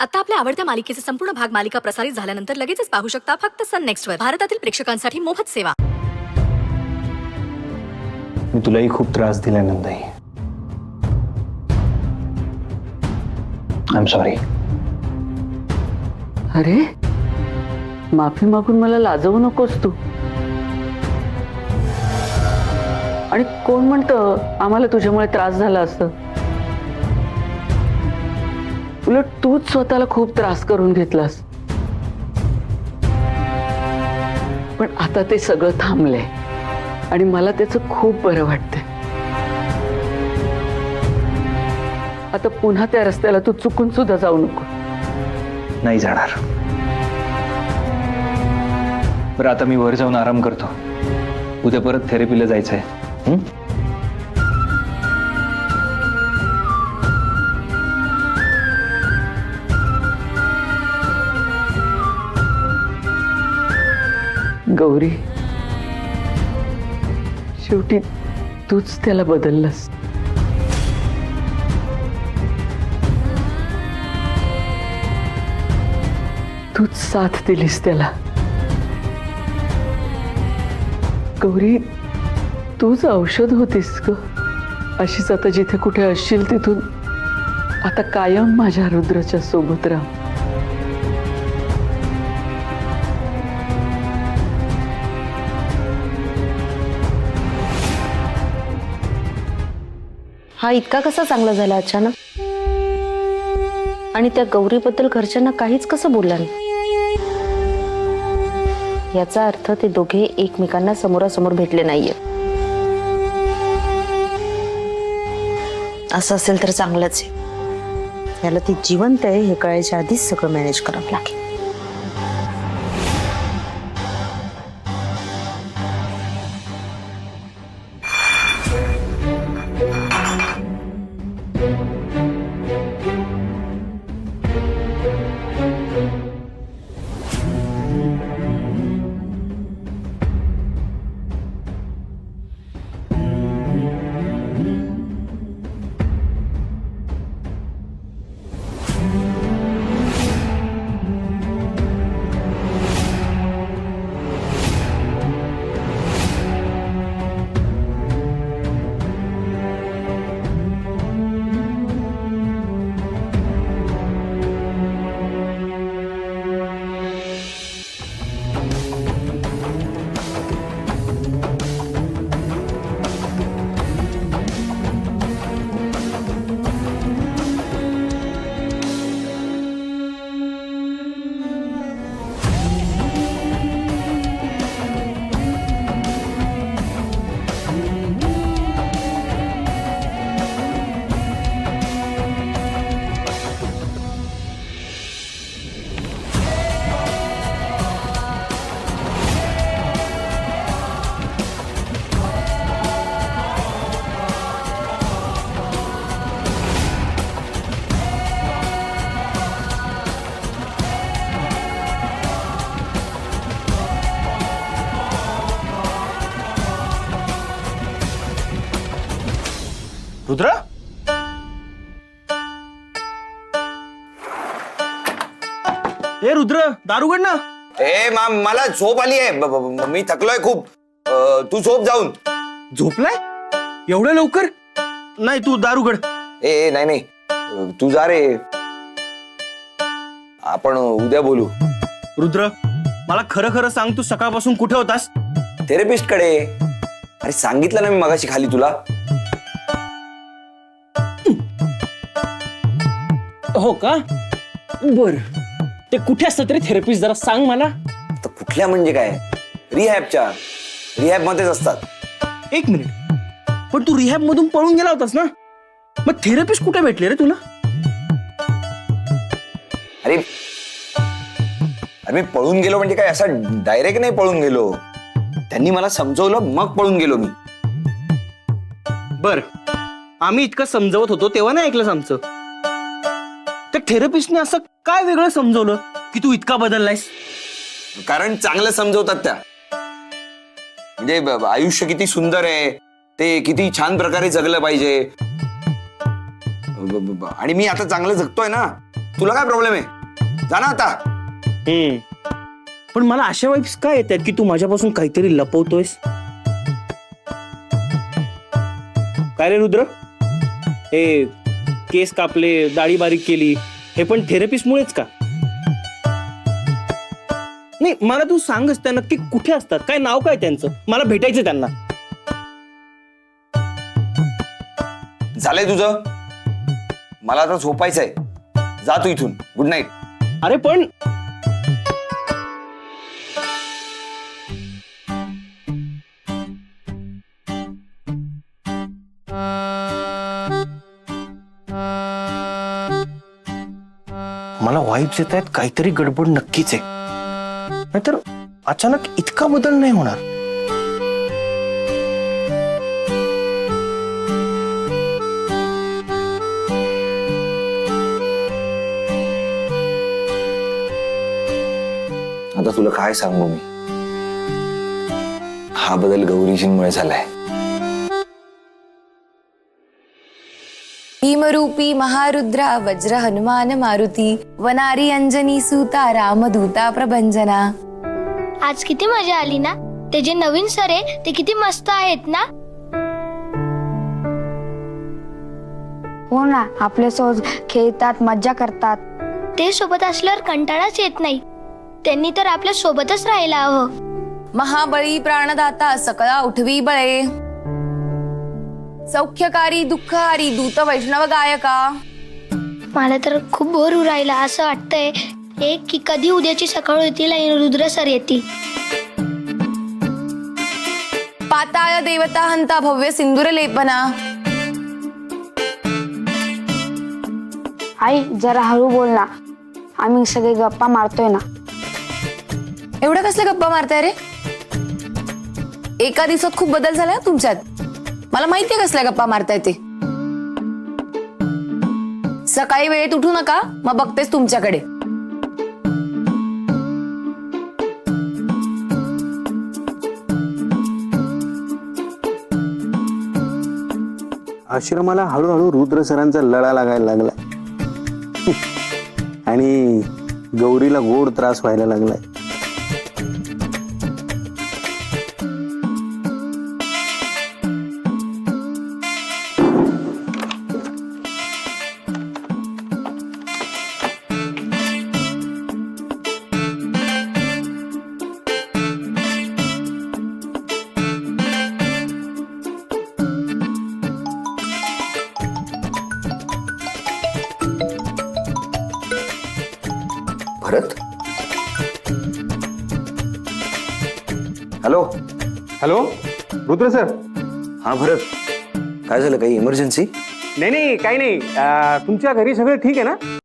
आता आपल्या आवडत्या मालिकेचे संपूर्ण भाग मालिका प्रसारित झाल्यानंतर लगेचच पाहू शकता फक्त सन नेक्स्ट वर. भारतातील प्रेक्षकांसाठी मोफत सेवा. मी तुलाही खूप त्रास दिला नंदाई. I am sorry. अरे माफी मागून मला लाजवू नकोस तू. आणि कोण म्हणतं आम्हाला तुझ्यामुळे त्रास झाला असं? उलट तूच स्वतःला खूप त्रास करून घेतलास. पण आता ते सगळं थांबलंय आणि मला त्याचं खूप बरं वाटतंय. आता पुन्हा त्या रस्त्याला तू चुकून सुद्धा जाऊ नको. नाही जाणार. बरं आता मी वर जाऊन आराम करतो. उद्या परत थेरपीला जायचंय. गौरी, शेवटी तूच त्याला बदललंस. तूच साथ दिलीस त्याला. गौरी, तूच औषध होतीस ग. अशीच आता जिथे कुठे असशील तिथून आता कायम माझ्या रुद्राच्या सोबत राह. हा इतका कसा चांगला झाला अचानक? आणि त्या गौरीबद्दल घरच्यांना काहीच कसं बोलला नाही? याचा अर्थ ते दोघे एकमेकांना समोरासमोर भेटले नाहीये. असं असेल तर चांगलंच आहे. याला ती जिवंत आहे हे कळायच्या आधीच सगळं मॅनेज करावं लागेल. रुद्र, ए रुद्र, दारू उघड ना. मला झोप आली आहे. मी थकलोय खूप. तू झोप जाऊन. झोपलाय एवढ्या लवकर? नाही, तू दारू उघड. ए नाही नाही, तू जा रे. आपण उद्या बोलू. रुद्र, मला खरं खरं सांग, तू सकाळपासून कुठे होतास? थेरपिस्ट कडे. अरे सांगितलं ना मी मगाशी खाली तुला. हो का? बर, ते कुठे असतं तरी थेरपिस्ट, जरा सांग मला. तर कुठल्या म्हणजे काय? रिहॅबच्या. रिहॅब मध्येच असतात. एक मिनिट, पण तू रिहॅब मधून पळून गेला होतास ना? मग थेरपिस्ट कुठे भेटले रे तुला? अरे मी पळून गेलो म्हणजे काय असं डायरेक्ट नाही पळून गेलो. त्यांनी मला समजवलं मग पळून गेलो मी. बर, आम्ही इतकं समजवत होतो तेव्हा नाही ऐकलंस आमचं. त्या थेरपिस्टने असं काय वेगळं समजवलं की तू इतका बदललायस? कारण चांगलं समजवतात त्या. म्हणजे आयुष्य किती सुंदर आहे, ते किती छान प्रकारे जगलं पाहिजे. आणि मी आता चांगलं जगतोय ना. तुला काय प्रॉब्लेम आहे? जा ना आता. पण मला अशा वाईब्स काय येतात की तू माझ्यापासून काहीतरी लपवतोयस? काय रे रुद्र, हे केस कापले, दाढी बारीक केली, हे पण थेरपिस्टमुळेच का? नाही, मला तू सांगच त्या नक्की कुठे असतात, काय नाव काय त्यांचं, मला भेटायचं त्यांना. झालंय तुझं? मला आता झोपायचंय. जा तू इथून. Good night. अरे पण मला वाईब्स येत आहेत काहीतरी गडबड नक्कीच आहे, नाहीतर अचानक इतका बदल नाही होणार. आता तुला काय सांगू मी, हा बदल गौरीजींमुळे झालाय. भीमरूपी महारुद्रा वज्र हनुमान मारुती वनारी अंजनी सूता रामदूता प्रभंजना. आज किती मजा आली ना. ते जे नवीन सर आहे ते किती मस्त आहेत ना. हो ना, आपल्यासोबत खेळतात, मज्जा करतात. ते सोबत असल्यावर कंटाळाच येत नाही. त्यांनी तर आपल्या सोबतच राहायला हवं. महाबळी प्राणदाता सकळा उठवी बळे सौख्यकारी दुःखहारी दूत वैष्णव गायका. मला तर खूप बोर होऊ राहिला. असं वाटतंय की कधी उद्याची सकाळ येतील आणि रुद्र सर येतील. पाताळ देवता हंता भव्य सिंदूर लेपना. आई जरा हळू बोल ना, आम्ही सगळे गप्पा मारतोय ना. एवढ्या कसल्या गप्पा मारताय रे? एका दिवसात खूप बदल झाला तुमच्यात. मला माहितीये कसल्या गप्पा मारताय ते. सकाळी वेळेत उठू नका, मग बघतेस तुमच्याकडे. आश्रमाला हळूहळू रुद्र सरांचा लळा लागायला लागला आणि गौरीला गोड त्रास व्हायला लागलाय. भरत. हॅलो. Hello Rudra sir. हा भरत, काय झालं? काही इमर्जन्सी? नाही काही नाही. तुमच्या घरी सगळं ठीक आहे ना?